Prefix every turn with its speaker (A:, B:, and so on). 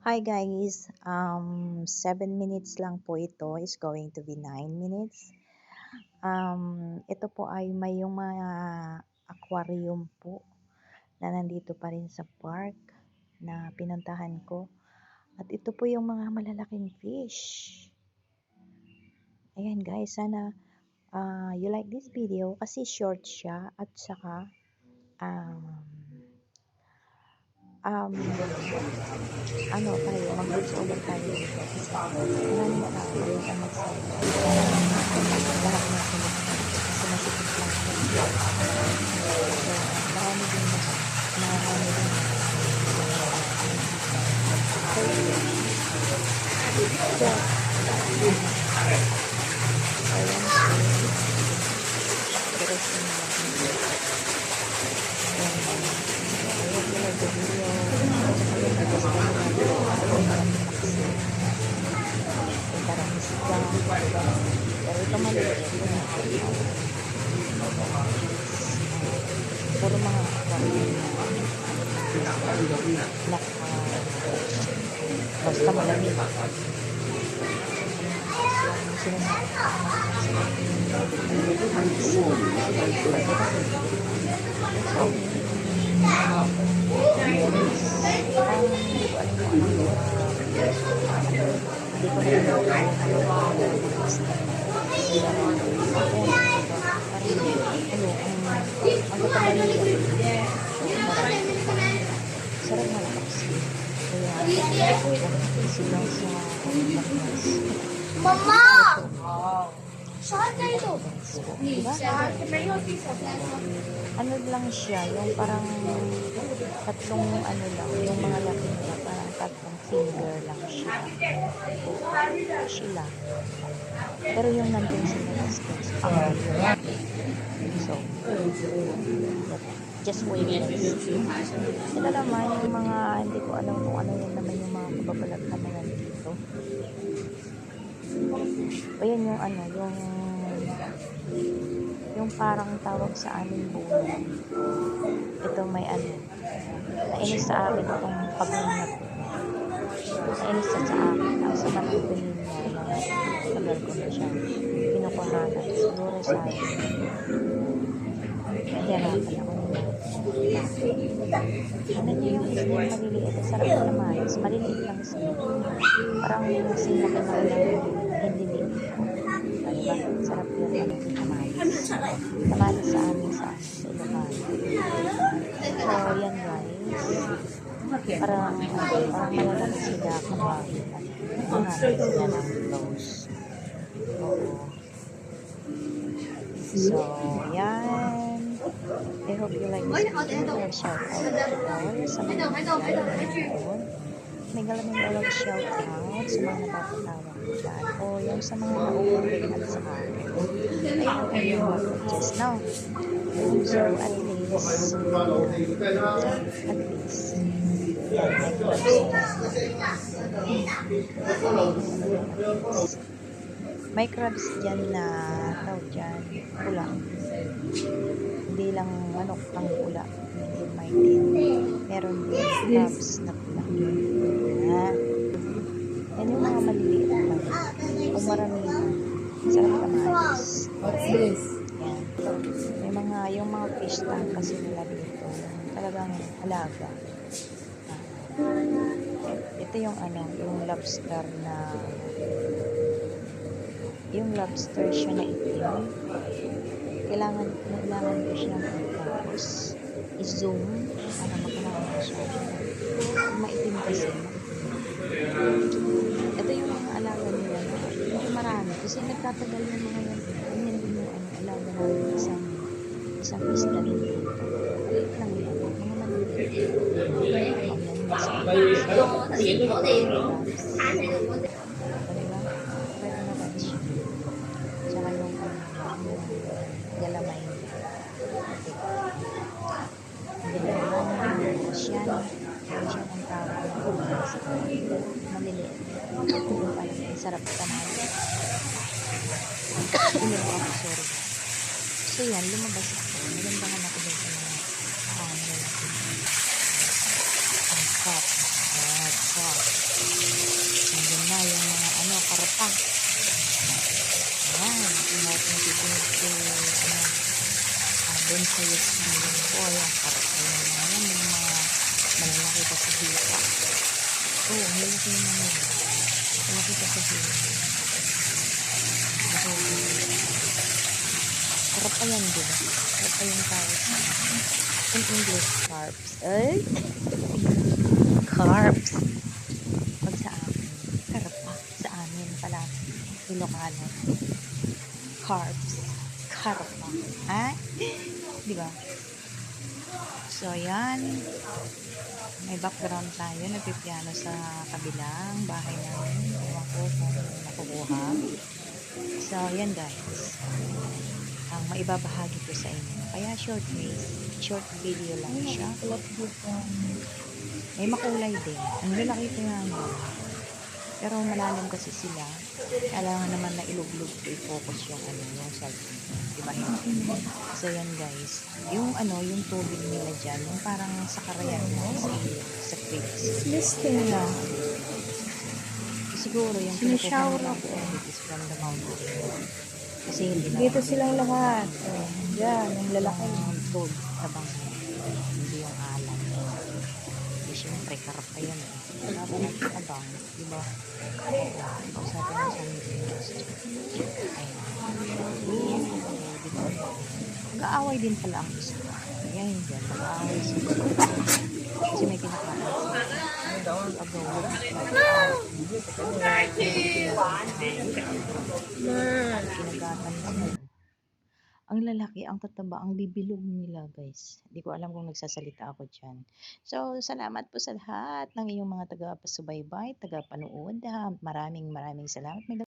A: Hi guys, 7 minutes lang po ito is going to be 9 minutes. Ito po ay may yung mga aquarium po na nandito pa rin sa park na pinuntahan ko. At ito po yung mga malalaking fish. Ayan guys, sana you like this video kasi short siya at saka tayo, mag-voice over tayo dito kasi maraming tao yung ang magsabi. Lahat ng sunod kasi masikip lang siya. So, marami din pero ito maliit puro mga basta malamig sarap malakas kaya silang sa
B: Mama! Saan na ito?
A: diba? Ano lang siya, yung parang tatlong ano lang, yung mga laki nila, parang tatlong finger lang siya. Sila. Pero yung nandun sila is so, just wait and see. Ito naman yung mga, hindi ko alam kung ano yan naman yung mga kababalag naman nandito. O yan yung ano, yung parang tawag sa amin bulo. Ito may ano, nainis sa akin itong pag-unat. Nainis sa akin. Ang sama ng tingin niya na tagal ko na siya pinukuhanan. Siguro sa akin. Nahihirapan ako nila. Ano niyo yung isla maliliit? Sarap na naman. Maliliit lang sila. Parang sila ka naman hindi liit. Diba? Sarap yun naman yung kamalis. Kamalis sa amin sa Ilocano. So, yan guys. Parang malalaki sila kapag mga sila ng close. Oo. So, yan. I hope you like this video. Shout out sa mga may galaming shout out sa mga napapatawag dyan o yung sa mga nauulit at sa akin. Ayun yung just now. So at least may crabs dyan na dyan pula. Hindi lang manok ang pula. Hindi may din. Meron din crabs na pula. Yan yung mga maliliit naman. Kung marami na, sarap kamalis. Yan. May mga, yung mga fish tank kasi nila dito. Talagang halaga. Ito yung ano, yung lobster na siya na itim. Kailangan ko siya tapos i-zoom para makalaman siya. Maitim kasi. Ito yung mga alaga nila na medyo marami kasi nagtatagal yung mga yan. Ganyan din yung alaga namin isang isla din dito. Maliit lang yan. Mga maliliit. Galamay siya ang tawag maliliit yung sarap naman sorry so yan lumabas ako nagandahan ako dun sa mga lalaki ang cup pa. Ayan, tinote na titinod ko, doon sa Yasmin ko. Ayan, karap na yun. Ayan, may mga malalaki pa sa hita. Oo, ang lalaki naman yun. Malaki pa sa hita. Karap pa yan, diba? Karap pa yung tawag. In English, carps. Ay! Carps. Pag sa amin, karap pa. Sa amin pala, Ilocano. Carps. Karap pa. Ha? Diba? So, yan. May background tayo. Nagpipiano sa kabilang bahay namin. Ewan ko kung nakukuha. So, yan guys. Ang maibabahagi ko sa inyo. Kaya short video lang siya. May makulay din. Ang lalaki pa yan. Pero malalim kasi sila. Kailangan naman na iluglog ko i-focus yung yung cellphone. Diba? So yan guys. Yung yung tubig nila dyan, yung parang sa karayan mo sa creeks.
B: Listing lang.
A: Siguro yung
B: Sinishower ako.
A: is from the mountain. Kasi hindi na
B: Dito silang lahat. Yan, yung lalaki.
A: ang tubig tabang hindi yung alam. Kasi syempre karap pa yan eh. Dapat nagtabang, diba? Sabi mo sa ayun. Diba? Mag-aaway din pala ang isa. Ayan dyan, mag-aaway sila. Kasi may kinakain sila. Pag-aaway. Kinagatan sila. Ang lalaki, ang tataba, ang bibilog nila guys. Hindi ko alam kung nagsasalita ako dyan. So, salamat po sa lahat ng iyong mga taga-pasubaybay, taga-panood. Maraming salamat.